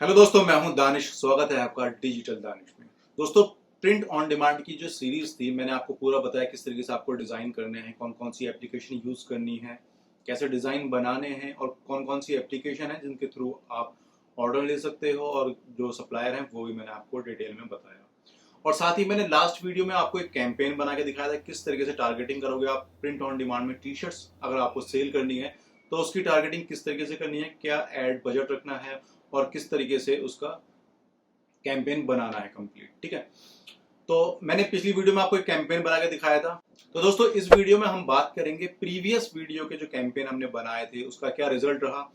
Hello दोस्तों, मैं हूं दानिश। स्वागत है आपका डिजिटल दानिश में। दोस्तों, प्रिंट ऑन डिमांड की जो सीरीज थी, मैंने आपको पूरा बताया किस तरीके से आपको डिजाइन करने हैं, कौन कौन सी एप्लीकेशन यूज करनी है, कैसे डिजाइन बनाने हैं और कौन कौन सी एप्लीकेशन है जिनके थ्रू आप ऑर्डर ले सकते हो, और जो सप्लायर हैं वो भी मैंने आपको डिटेल में बताया। और साथ ही मैंने लास्ट वीडियो में आपको एक कैंपेन बना के दिखाया था किस तरीके से टारगेटिंग करोगे आप प्रिंट ऑन डिमांड में। टी शर्ट्स अगर आपको सेल करनी है तो उसकी टारगेटिंग किस तरीके से करनी है, क्या एड बजट रखना है और किस तरीके से उसका कैंपेन बनाना है कंप्लीट। ठीक है, तो मैंने पिछली वीडियो में आपको एक कैंपेन बना के दिखाया था। तो दोस्तों, इस वीडियो में हम बात करेंगे प्रीवियस वीडियो के जो कैंपेन हमने बनाए थे उसका क्या रिजल्ट रहा,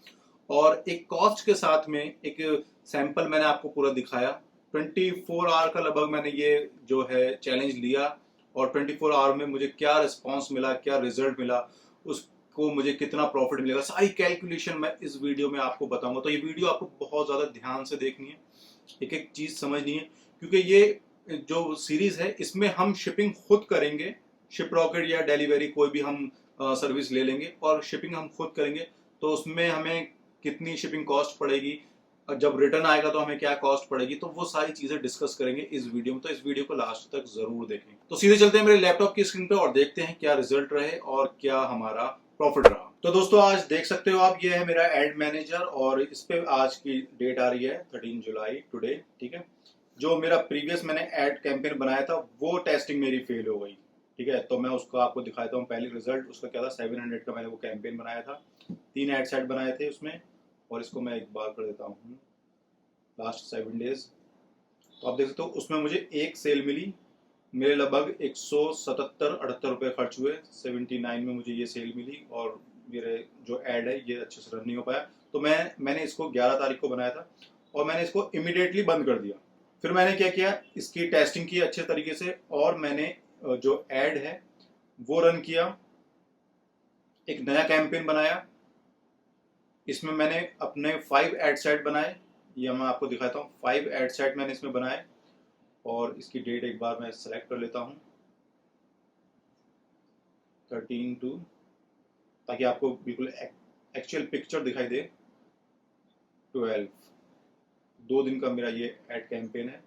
और एक कॉस्ट के साथ में एक सैंपल मैंने आपको पूरा दिखाया। 24 आवर का लगभग मैंने ये जो है चैलेंज लिया, और 24 आवर में मुझे क्या रिस्पॉन्स मिला, क्या रिजल्ट मिला, उसको मुझे कितना प्रॉफिट मिलेगा, सारी कैलकुलेशन मैं इस वीडियो में आपको बताऊंगा। तो ये वीडियो आपको बहुत ज्यादा ध्यान से देखनी है, एक एक चीज समझनी है, क्योंकि ये जो सीरीज है इसमें हम शिपिंग खुद करेंगे। शिप रॉकेट या डिलीवरी कोई भी हम सर्विस ले लेंगे और शिपिंग हम खुद करेंगे। तो उसमें हमें कितनी शिपिंग कॉस्ट पड़ेगी, और जब रिटर्न आएगा तो हमें क्या कॉस्ट पड़ेगी, तो वो सारी चीजें डिस्कस करेंगे इस वीडियो में। तो इस वीडियो को लास्ट तक जरूर देखें। तो सीधे चलते हैं मेरे लैपटॉप की स्क्रीन पे और देखते हैं क्या रिजल्ट रहे और क्या हमारा प्रॉफिट रहा। तो दोस्तों, आज देख सकते हो आप, ये है मेरा एड मैनेजर, और इस पे आज की डेट आ रही है 13 जुलाई टुडे। ठीक है, जो मेरा प्रीवियस मैंने एड कैंपेन बनाया था वो टेस्टिंग मेरी फेल हो गई। ठीक है, तो मैं उसको आपको दिखाता हूँ। पहले रिजल्ट उसका क्या था, 700 का मैंने वो कैंपेन बनाया था, 3 एड सेट बनाए थे उसमें, और इसको मैं एक बार कर देता हूँ लास्ट 7 डेज। तो आप देख सकते हो उसमें मुझे एक सेल मिली। मेरे लगभग 177-78 रुपये खर्च हुए, 79 में मुझे ये सेल मिली, और मेरे जो एड है ये अच्छे से रन नहीं हो पाया। तो मैंने इसको 11 तारीख को बनाया था, और मैंने इसको इमिडिएटली बंद कर दिया। फिर मैंने क्या किया, इसकी टेस्टिंग की अच्छे तरीके से, और मैंने जो एड है वो रन किया, एक नया कैंपेन बनाया। इसमें मैंने अपने 5 एड सेट बनाए, ये मैं आपको दिखाता हूँ। 5 एड सेट मैंने इसमें बनाए, और इसकी डेट एक बार मैं सेलेक्ट कर लेता हूँ, 13/2, ताकि आपको बिल्कुल एक्चुअल पिक्चर दिखाई दे। 12, 2 दिन का मेरा ये एड कैंपेन है,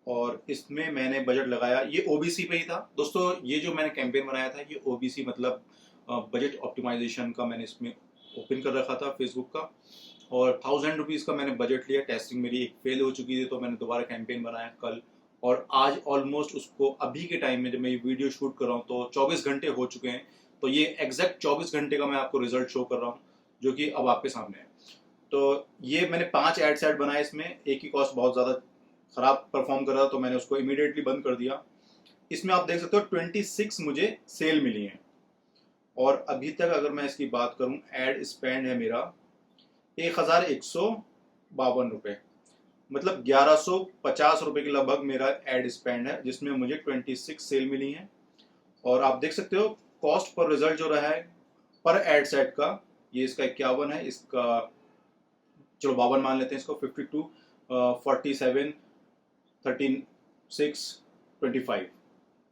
और इसमें मैंने बजट लगाया, ये ओबीसी पे ही था दोस्तों। ये जो मैंने कैंपेन बनाया था ये ओबीसी मतलब बजट ऑप्टिमाइजेशन का मैंने इसमें ओपन कर रखा था फेसबुक का, और 1000 रुपीज़ का मैंने बजट लिया। टेस्टिंग मेरी एक फेल हो चुकी थी, तो मैंने दोबारा कैंपेन बनाया कल, और आज ऑलमोस्ट उसको अभी के टाइम में जब मैं ये वीडियो शूट कर रहा हूँ तो 24 घंटे हो चुके हैं। तो ये एग्जैक्ट 24 घंटे का मैं आपको रिजल्ट शो कर रहा हूँ, जो कि अब आपके सामने है। तो ये मैंने 5 एड सेट बनाए, इसमें एक ही कॉस्ट बहुत ज़्यादा खराब परफॉर्म कर रहा था, तो मैंने उसको इमीडिएटली बंद कर दिया। इसमें आप देख सकते हो 26 मुझे सेल मिली है, और अभी तक अगर मैं इसकी बात करूं, एड स्पेंड है मेरा 1152 रुपये, मतलब 1150 रुपये के लगभग मेरा एड स्पेंड है, जिसमें मुझे 26 सेल मिली है। और आप देख सकते हो कॉस्ट पर रिजल्ट जो रहा है पर एड सेट का, ये इसका 51 है, इसका चलो 52 मान लेते हैं इसको, 52, 47, 36, 25,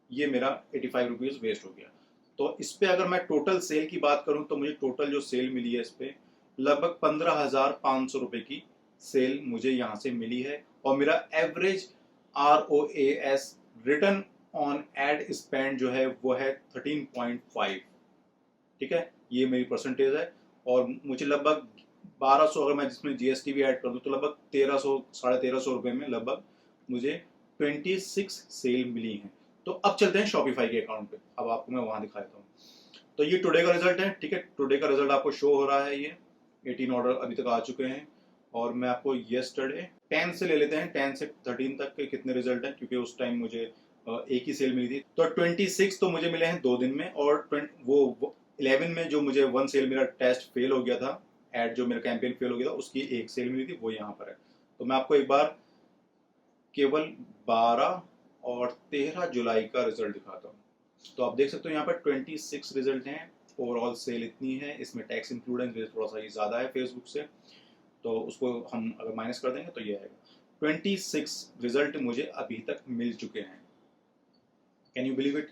ये मेरा 85 रुपीज़ वेस्ट हो गया। तो इस पे अगर मैं टोटल सेल की बात करूं तो मुझे टोटल जो सेल मिली है इस पे लगभग 15,500 रुपये की सेल मुझे यहाँ से मिली है, और मेरा average ROAS return on ad spend जो है वो है 13.5। ठीक है, ये मेरी परसेंटेज है, और मुझे लगभग 1200, अगर मैं जिसमें जीएसटी भी ऐड कर दूं तो लगभग 1300, 1350 रुपये में लगभग मुझे 26 सेल मिली हैं। तो अब चलते हैं शॉपिफाई के अकाउंट पे, अब आपको मैं वहां दिखा देता हूँ। तो ये टुडे का रिजल्ट है। ठीक है, टुडे का रिजल्ट आपको शो हो रहा है, ये 18 ऑर्डर अभी तक आ चुके हैं, और मैं आपको येस्टरडे 10 से ले लेते हैं, 10 से 13 तक के कितने रिजल्ट हैं, क्योंकि उस टाइम मुझे एक ही सेल मिली थी। तो 26 तो मुझे मिले हैं 2 दिन में, और वो 11 में जो मुझे 1 सेल मेरा टेस्ट फेल हो गया था, एड जो मेरा कैंपेन फेल हो गया था उसकी 1 सेल मिली थी, वो यहाँ पर है। तो मैं आपको एक बार केवल 12 और 13 जुलाई का रिजल्ट दिखाता हूँ। तो आप देख सकते हो यहाँ पर 26 रिजल्ट हैं, ओवरऑल सेल इतनी है, इसमें टैक्स इंक्लूड है, थोड़ा सा ये ज़्यादा है फेसबुक से, तो उसको हम अगर माइनस कर देंगे तो ये आएगा। 26 रिजल्ट मुझे अभी तक मिल चुके हैं। कैन यू बिलीव इट,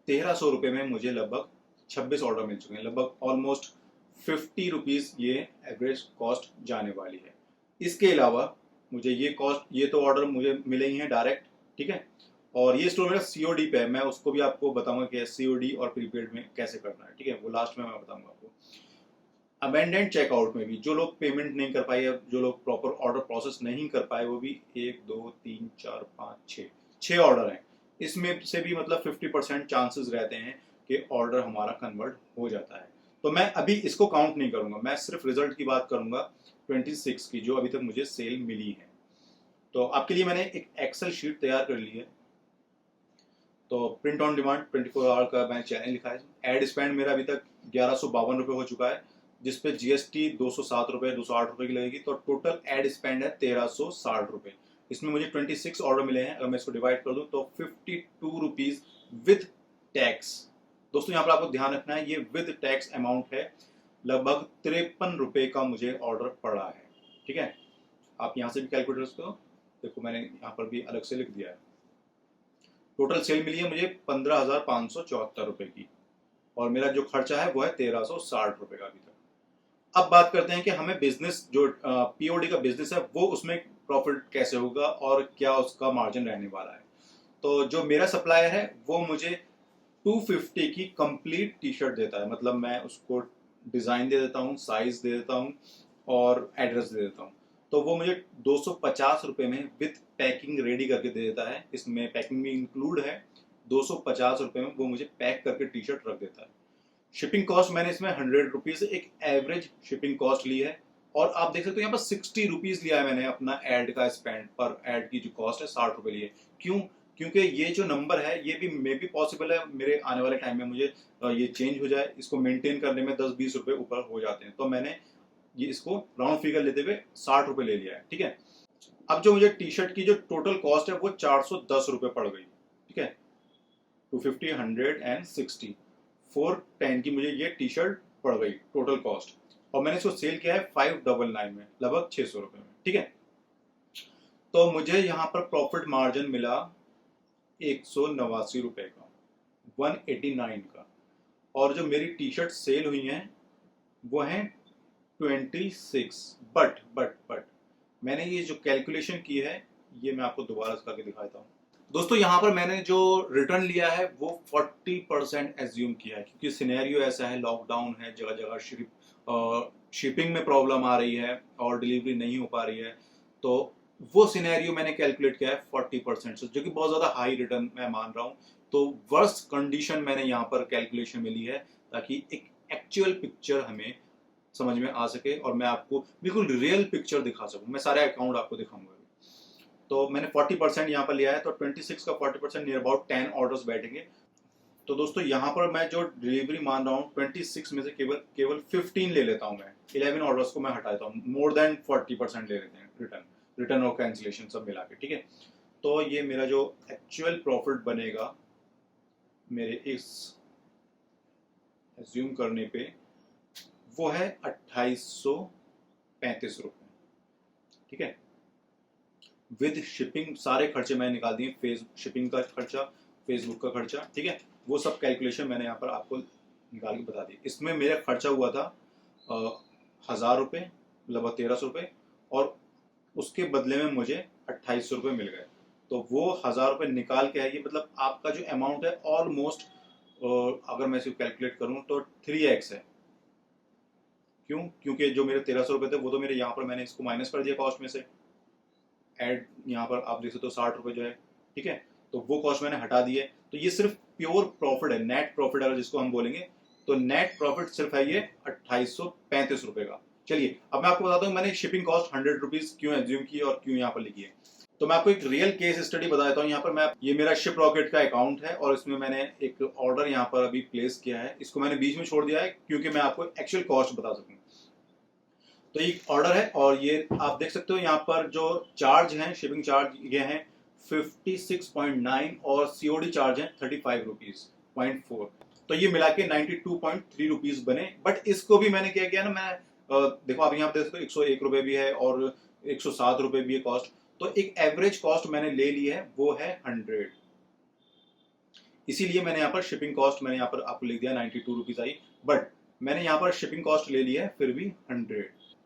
1300 रुपये में मुझे लगभग 26 ऑर्डर मिल चुके हैं, लगभग ऑलमोस्ट 50 रुपीज़ ये एवरेज कॉस्ट जाने वाली है। इसके अलावा मुझे ये तो ऑर्डर मुझे मिले ही हैं डायरेक्ट, ठीक है। और ये स्टोर मेरा सीओडी पे है, मैं उसको भी आपको बताऊंगा कि सीओडी और प्रीपेड में कैसे करना है, ठीक है, वो लास्ट में मैं बताऊंगा आपको। अमेंडेंट चेकआउट में भी जो लोग पेमेंट नहीं कर पाए या जो लोग प्रॉपर ऑर्डर प्रोसेस नहीं कर पाए, वो भी 1 2 3 4 5 6 ऑर्डर हैं। इसमें से भी मतलब 50% चांसेस रहते हैं कि ऑर्डर हमारा कन्वर्ट हो जाता है। तो मैं अभी इसको काउंट नहीं करूंगा, मैं सिर्फ रिजल्ट की बात करूंगा 26 की, जो अभी तक मुझे सेल मिली है। तो आपके लिए मैंने एक एक्सेल शीट तैयार कर ली है। तो प्रिंट ऑन डिमांड 24 आवर का मैंने चैनल लिखा है। एड स्पेंड मेरा अभी तक 1152 रुपये हो चुका है, जिसपे जीएसटी 207 रुपये 208 रुपये की लगेगी। तो टोटल एड स्पेंड है 1360 रुपये। इसमें मुझे 26 ऑर्डर मिले हैं। अगर मैं इसको डिवाइड कर दूं तो 52 रुपीज विद टैक्स। दोस्तों यहाँ पर आपको ध्यान रखना है, ये विद टैक्स अमाउंट है। लगभग 53 रुपये का मुझे ऑर्डर पड़ा है, ठीक है। आप यहाँ से भी कैलकुलेटर्स को देखो, मैंने यहाँ पर भी अलग से लिख दिया है। टोटल सेल मिली है मुझे 15,574 रुपए की, और मेरा जो खर्चा है वो है 1360 रुपए का अभी तक। अब बात करते हैं कि हमें बिजनेस जो पीओडी का बिजनेस है वो उसमें प्रॉफिट कैसे होगा और क्या उसका मार्जिन रहने वाला है। तो जो मेरा सप्लायर है वो मुझे 250 की कंप्लीट टी शर्ट देता है। मतलब मैं उसको डिजाइन दे देता हूँ, साइज दे देता हूँ और एड्रेस दे देता हूँ। तो वो मुझे 250 रुपये में विथ पैकिंग रेडी करके दे देता है। इसमें पैकिंग भी इंक्लूड है। 250 रुपये में वो मुझे पैक करके टी शर्ट रख देता है। शिपिंग कॉस्ट मैंने इसमें 100 रुपीज एक एवरेज शिपिंग कॉस्ट ली है। और आप देख सकते हो यहाँ पर 60 रुपीज लिया है मैंने अपना एड का स्पेंड। पर एड की जो कॉस्ट है 60 रुपये लिए। क्यों? क्योंकि ये जो नंबर है ये भी मे बी पॉसिबल है मेरे आने वाले टाइम में मुझे ये चेंज हो जाए। इसको मेंटेन करने में 10-20 रुपए ऊपर हो जाते हैं। तो मैंने ये इसको राउंड फिगर लेते हुए 60 रुपए ले लिया है, ठीक है। अब जो मुझे टी शर्ट की जो टोटल कॉस्ट है वो 410 रुपए पड़ गई, ठीक है। 250 160 410 की मुझे ये टी शर्ट पड़ गई टोटल कॉस्ट। और मैंने इसको सेल किया है 599 में, लगभग 600 रुपए में, ठीक है। तो मुझे यहाँ पर प्रॉफिट मार्जिन मिला 189 रुपए का, 189 का। और जो मेरी टी शर्ट सेल हुई हैं वो हैं 26। बट मैंने ये जो कैलकुलेशन की है ये मैं आपको दोबारा करके दिखाता हूँ। दोस्तों यहाँ पर मैंने जो रिटर्न लिया है वो 40% एज्यूम किया है, क्योंकि सिनेरियो ऐसा है, लॉकडाउन है, जगह जगह शिपिंग में प्रॉब्लम आ रही है और डिलीवरी नहीं हो पा रही है। तो वो सिनेरियो मैंने कैलकुलेट किया है 40% से, जो कि बहुत ज़्यादा हाई रिटर्न मैं मान रहा हूँ। तो वर्स्ट कंडीशन मैंने यहाँ पर कैलकुलेशन में ली है, ताकि एक एक्चुअल पिक्चर हमें समझ में आ सके और मैं आपको बिल्कुल रियल पिक्चर दिखा सकूं। मैं सारे अकाउंट आपको दिखाऊंगा। तो मैंने 40% यहाँ पर लिया है। तो 26 का 40% नियर अबाउट 10 ऑर्डर्स बैठेंगे। तो दोस्तों यहाँ पर मैं जो डिलीवरी मान रहा हूँ 26 में से केवल 15 ले लेता हूँ। मैं 11 ऑर्डर्स को मैं हटाता हूँ। मोर देन 40% ले लेते हैं रिटर्न और कैंसिलेशन सब मिला के, ठीक है। तो ये मेरा जो एक्चुअल प्रॉफिट बनेगा मेरे इस एज्यूम करने पे वो है 2835 रुपये, ठीक है। विद शिपिंग सारे खर्चे मैंने निकाल दिए, शिपिंग का खर्चा, फेसबुक का खर्चा, ठीक है। वो सब कैलकुलेशन मैंने यहाँ पर आपको निकाल के बता दी। इसमें मेरा खर्चा हुआ था 1000 रुपये, लगभग 1300 रुपये, और उसके बदले में मुझे 2800 रुपये मिल गए। तो वो 1000 रुपये निकाल के है, ये मतलब आपका जो अमाउंट है ऑलमोस्ट, अगर मैं इसको कैलकुलेट करूँ तो 3x है। क्यों? क्योंकि जो मेरे 1300 रुपये थे वो तो मेरे यहाँ पर मैंने इसको माइनस कर दिया कॉस्ट में से। एड यहाँ पर आप देख सकते हो 60 रुपये जो है, ठीक है। तो वो कॉस्ट मैंने हटा दिए। तो ये सिर्फ प्योर प्रॉफिट है, नेट प्रॉफिट अगर जिसको हम बोलेंगे, तो नेट प्रॉफिट सिर्फ है ये 2835 रुपये का। चलिए अब मैं आपको बताता हूँ मैंने शिपिंग कॉस्ट 100 रुपीज क्यों एज्यूम की और क्यों यहाँ पर लिखी है। तो मैं आपको एक रियल केस स्टडी बता देता हूँ। यहाँ पर ये मेरा शिप रॉकेट का अकाउंट है और इसमें मैंने एक ऑर्डर यहाँ पर अभी प्लेस किया है। इसको मैंने बीच में छोड़ दिया है क्योंकि मैं आपको एक्चुअल कॉस्ट बता सकूँ। तो एक ऑर्डर है और ये आप देख सकते हो यहाँ पर जो चार्ज हैं, शिपिंग चार्ज ये हैं 56.9 और सीओडी चार्ज है 35 रुपीज 0.4। तो ये मिला के 92.3 रुपीज बने। बट इसको भी मैंने क्या किया ना, मैं देखो आप यहाँ पे देख सकते हो 101 रुपये भी है और 107 रुपये भी है कॉस्ट। तो एक एवरेज कॉस्ट मैंने ले ली है, वो है 100। इसीलिए मैंने यहाँ पर शिपिंग कॉस्ट मैंने यहाँ पर आपको लिख दिया 92 रुपीज आई। बट मैंने यहाँ पर शिपिंग कॉस्ट ले ली है फिर भी 100।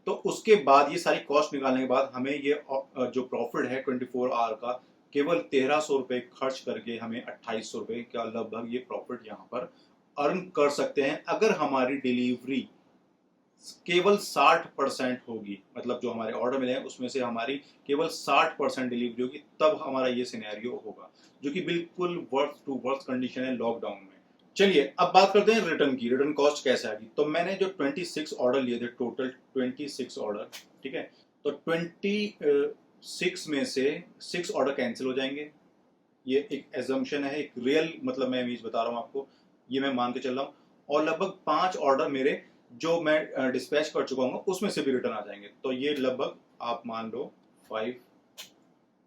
तो उसके बाद ये सारी कॉस्ट निकालने के बाद हमें ये जो प्रॉफिट है 24 आवर का, केवल 1300 रुपये खर्च करके हमें 2800 रुपये का लगभग ये प्रॉफिट यहाँ पर अर्न कर सकते हैं, अगर हमारी डिलीवरी केवल 60% होगी। मतलब जो हमारे ऑर्डर मिले हैं उसमें से हमारी केवल 60% डिलीवरी होगी, तब हमारा ये सिनेरियो होगा, जो कि बिल्कुल वर्थ टू वर्थ कंडीशन है लॉकडाउन में। चलिए अब बात करते हैं रिटर्न की। रिटर्न कॉस्ट कैसे आएगी? तो मैंने जो 26 ऑर्डर लिए थे, टोटल 26 ऑर्डर, ठीक है, तो 26 में से 6 ऑर्डर कैंसिल हो जाएंगे। ये एक एजम्पशन है, एक रियल मतलब मैं इमेज बता रहा हूँ आपको, ये मैं मान के चल रहा हूँ। और लगभग 5 ऑर्डर मेरे जो मैं डिस्पैच कर चुका हूँ उसमें से भी रिटर्न आ जाएंगे, तो ये लगभग आप मान लो 5।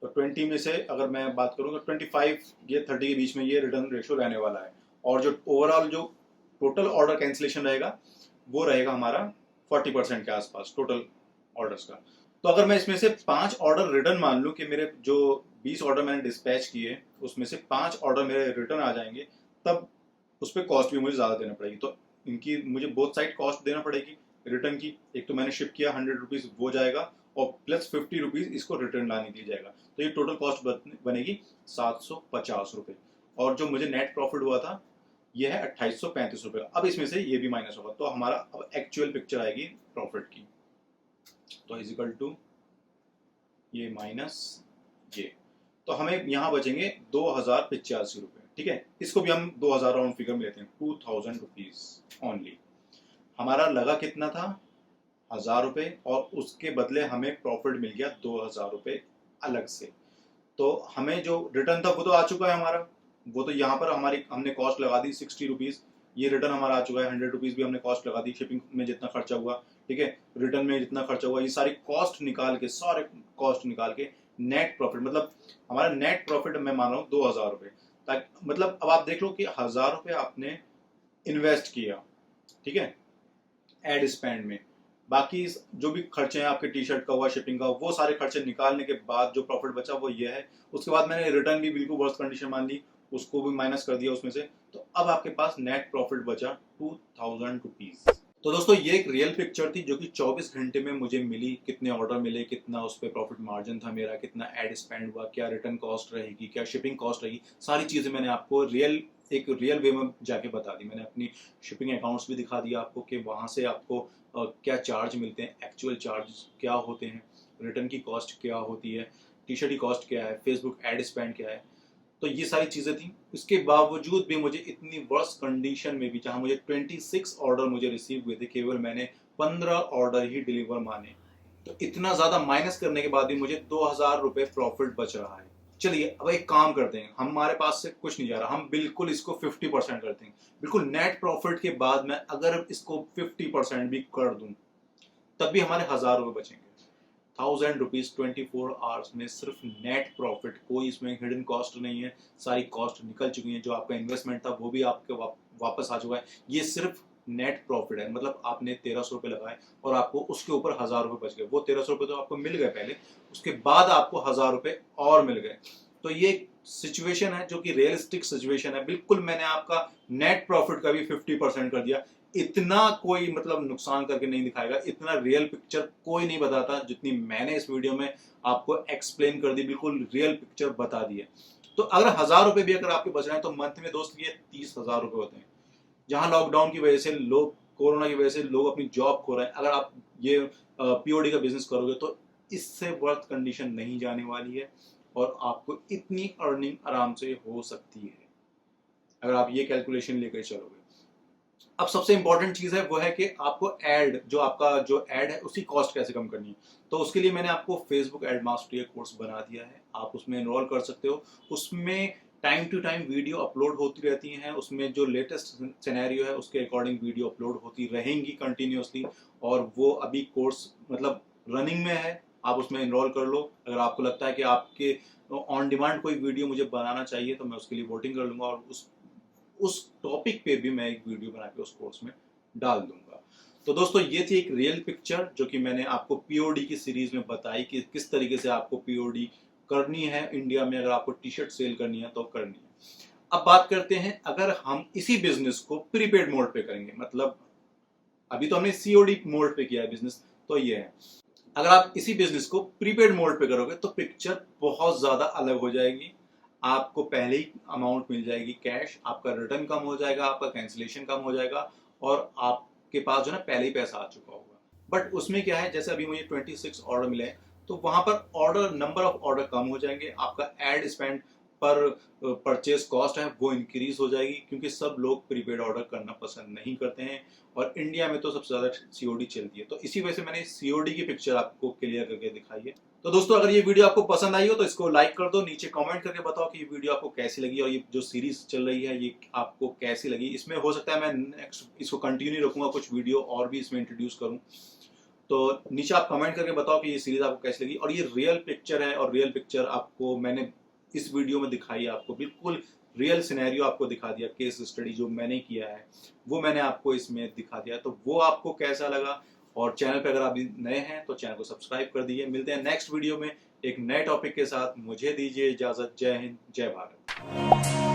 तो 20 में से अगर मैं बात करूँ तो 25 ये 30 के बीच में ये रिटर्न रेशियो रहने वाला है। और जो ओवरऑल जो टोटल ऑर्डर कैंसिलेशन रहेगा वो रहेगा हमारा 40% के आसपास टोटल ऑर्डर्स का। तो अगर मैं इसमें से 5 ऑर्डर रिटर्न मान लूँ कि मेरे जो 20 ऑर्डर मैंने डिस्पैच किए उसमें से 5 ऑर्डर मेरे रिटर्न आ जाएंगे, तब उस पर कॉस्ट भी मुझे ज़्यादा देना पड़ेगी। तो इनकी मुझे बोथ साइड कॉस्ट देना पड़ेगी रिटर्न की। एक तो मैंने शिप किया 100 रुपीज़ वो जाएगा, और प्लस 50 रुपीज़ इसको रिटर्न लाने के लिए जाएगा, तो ये टोटल कॉस्ट बनेगी 750 रुपये। और जो मुझे नेट प्रॉफिट हुआ था ये है 2835 रुपये। अब इसमें से ये भी माइनस होगा, तो हमारा अब एक्चुअल पिक्चर आएगी प्रॉफिट की। तो इजिकल टू ये माइनस ये, तो हमें यहाँ बचेंगे 2085 रुपये, ठीक है। इसको भी हम 2000 राउंड फिगर में लेते हैं, 2000 रुपीज ओनली। हमारा लगा कितना था? 1000 रुपये, और उसके बदले हमें प्रॉफिट मिल गया 2000 रुपये अलग से। तो हमें जो रिटर्न था वो तो आ चुका है हमारा, वो तो यहाँ पर हमारी हमने कॉस्ट लगा दी 60 रुपीज़, ये रिटर्न हमारा आ चुका है। 100 रुपीज़ भी हमने कॉस्ट लगा दी, शिपिंग में जितना खर्चा हुआ, ठीक है, रिटर्न में जितना खर्चा हुआ, ये सारी कॉस्ट निकाल के, सारे कॉस्ट निकाल के नेट प्रॉफिट, मतलब हमारा नेट प्रॉफिट मैं मान रहा हूँ 2000 रुपये। ताकि मतलब अब आप देख लो कि 1000 रुपये आपने इन्वेस्ट किया, ठीक है, एड स्पेंड में, बाकी जो भी खर्चे हैं आपके टी शर्ट का हुआ, शिपिंग का, वो सारे खर्चे निकालने के बाद जो प्रॉफिट बचा वो ये है। उसके बाद मैंने रिटर्न भी बिल्कुल वर्स्ट कंडीशन मान ली, उसको भी माइनस कर दिया उसमें से, तो अब आपके पास नेट प्रॉफिट बचा 2000 रुपीज। तो दोस्तों ये एक रियल पिक्चर थी जो कि 24 घंटे में मुझे मिली। कितने ऑर्डर मिले, कितना उस पर प्रॉफिट मार्जिन था मेरा, कितना एड स्पेंड हुआ, क्या रिटर्न कॉस्ट रहेगी, क्या शिपिंग कॉस्ट रहेगी, सारी चीज़ें मैंने आपको एक रियल वे में जाके बता दी। मैंने अपनी शिपिंग अकाउंट्स भी दिखा दिया आपको कि वहाँ से आपको क्या चार्ज मिलते हैं, एक्चुअल चार्ज क्या होते हैं, रिटर्न की कॉस्ट क्या होती है, टी शर्ट की कॉस्ट क्या है, फेसबुक एड स्पेंड क्या है। तो ये सारी चीज़ें थी। इसके बावजूद भी मुझे इतनी वर्स्ट कंडीशन में भी, जहाँ मुझे 26 ऑर्डर मुझे रिसीव हुए थे, केवल मैंने 15 ऑर्डर ही डिलीवर माने, तो इतना ज़्यादा माइनस करने के बाद भी मुझे 2000 रुपये प्रॉफिट बच रहा है। चलिए अब एक काम करते हैं, हमारे पास से कुछ नहीं जा रहा, हम बिल्कुल इसको 50% करते हैं। बिल्कुल नेट प्रॉफिट के बाद मैं अगर इसको 50% भी कर दूं तब भी हमारे 1000 रुपये बचेंगे। 1000 रुपीज 24 आवर्स में सिर्फ नेट प्रॉफिट, कोई इसमें हिडन कॉस्ट नहीं है, सारी कॉस्ट निकल चुकी है। जो आपका इन्वेस्टमेंट था वो भी आपके वापस आ चुका है। ये सिर्फ नेट प्रॉफिट है, मतलब आपने 1300 रुपये लगाए और आपको उसके ऊपर 1000 रुपये बच गए। वो 1300 रुपये तो आपको मिल गए पहले, उसके बाद आपको 1000 रुपये और मिल गए। तो ये सिचुएशन है जो कि रियलिस्टिक सिचुएशन है। बिल्कुल मैंने आपका नेट प्रॉफिट का भी 50% कर दिया। इतना कोई मतलब नुकसान करके नहीं दिखाएगा, इतना रियल पिक्चर कोई नहीं बताता जितनी मैंने इस वीडियो में आपको एक्सप्लेन कर दी। बिल्कुल रियल पिक्चर बता दी है। तो अगर 1000 रुपये भी अगर आपके बच रहे हैं तो मंथ में दोस्त ये 30,000 रुपये होते हैं। जहां लॉकडाउन की वजह से लोग, कोरोना की वजह से लोग अपनी जॉब खो रहे हैं, अगर आप ये पीओडी का बिजनेस करोगे तो इससे वर्थ कंडीशन नहीं जाने वाली है और आपको इतनी अर्निंग आराम से हो सकती है अगर आप ये कैलकुलेशन लेकर चलोगे। अब सबसे इंपॉर्टेंट चीज है वो है कि आपको एड, जो आपका जो एड है उसकी कॉस्ट कैसे कम करनी है। तो उसके लिए मैंने आपको फेसबुक एड मास्टरी कोर्स बना दिया है, आप उसमें एनरोल कर सकते हो। उसमें time to time video upload होती रहती हैं, उसमें जो लेटेस्ट सिनेरियो है उसके अकॉर्डिंग वीडियो अपलोड होती रहेंगी कंटिन्यूसली। और वो अभी कोर्स मतलब रनिंग में है, आप उसमें एनरोल कर लो। अगर आपको लगता है कि आपके ऑन डिमांड कोई वीडियो मुझे बनाना चाहिए तो मैं उसके लिए वोटिंग कर लूंगा और उस टॉपिक पे भी मैं एक वीडियो बना के उस कोर्स में डाल दूंगा। तो दोस्तों ये थी एक रियल पिक्चर जो कि मैंने आपको पीओडी की सीरीज में बताई कि किस तरीके से आपको पीओडी करनी है इंडिया में, अगर आपको टी शर्ट सेल करनी है तो करनी है। अब बात करते हैं अगर हम इसी बिजनेस को प्रीपेड मोड पे करेंगे, मतलब अभी तो हमने सीओडी मोड पे किया है बिजनेस, तो ये है। अगर आप इसी बिजनेस को प्रीपेड मोड पे करोगे तो पिक्चर बहुत ज्यादा अलग हो जाएगी। आपको पहले ही अमाउंट मिल जाएगी कैश, आपका रिटर्न कम हो जाएगा, आपका कैंसिलेशन कम हो जाएगा और आपके पास जो है ना पहले ही पैसा आ चुका होगा। बट उसमें क्या है, जैसे अभी मुझे 26 ऑर्डर मिले हैं तो वहां पर ऑर्डर नंबर ऑफ ऑर्डर कम हो जाएंगे, आपका एड स्पेंड पर परचेज कॉस्ट है वो इंक्रीज हो जाएगी, क्योंकि सब लोग प्रीपेड ऑर्डर करना पसंद नहीं करते हैं और इंडिया में तो सबसे ज्यादा सीओडी चलती है। तो इसी वजह से मैंने सीओडी की पिक्चर आपको क्लियर करके दिखाई है। तो दोस्तों अगर ये वीडियो आपको पसंद आई हो तो इसको लाइक कर दो, नीचे कमेंट करके बताओ कि ये वीडियो आपको कैसी लगी और ये जो सीरीज चल रही है ये आपको कैसी लगी। इसमें हो सकता है मैं नेक्स्ट इसको कंटिन्यू रखूंगा, कुछ वीडियो और भी इसमें इंट्रोड्यूस करूं। तो नीचे आप कमेंट करके बताओ कि ये सीरीज आपको कैसी लगी। और ये रियल पिक्चर है और रियल पिक्चर आपको मैंने इस वीडियो में दिखाई है, आपको बिल्कुल रियल सिनेरियो आपको दिखा दिया, केस स्टडी जो मैंने किया है वो मैंने आपको इसमें दिखा दिया। तो वो आपको कैसा लगा, और चैनल पे अगर आप नए हैं तो चैनल को सब्सक्राइब कर दीजिए। मिलते हैं नेक्स्ट वीडियो में एक नए टॉपिक के साथ। मुझे दीजिए इजाजत। जय हिंद, जय भारत।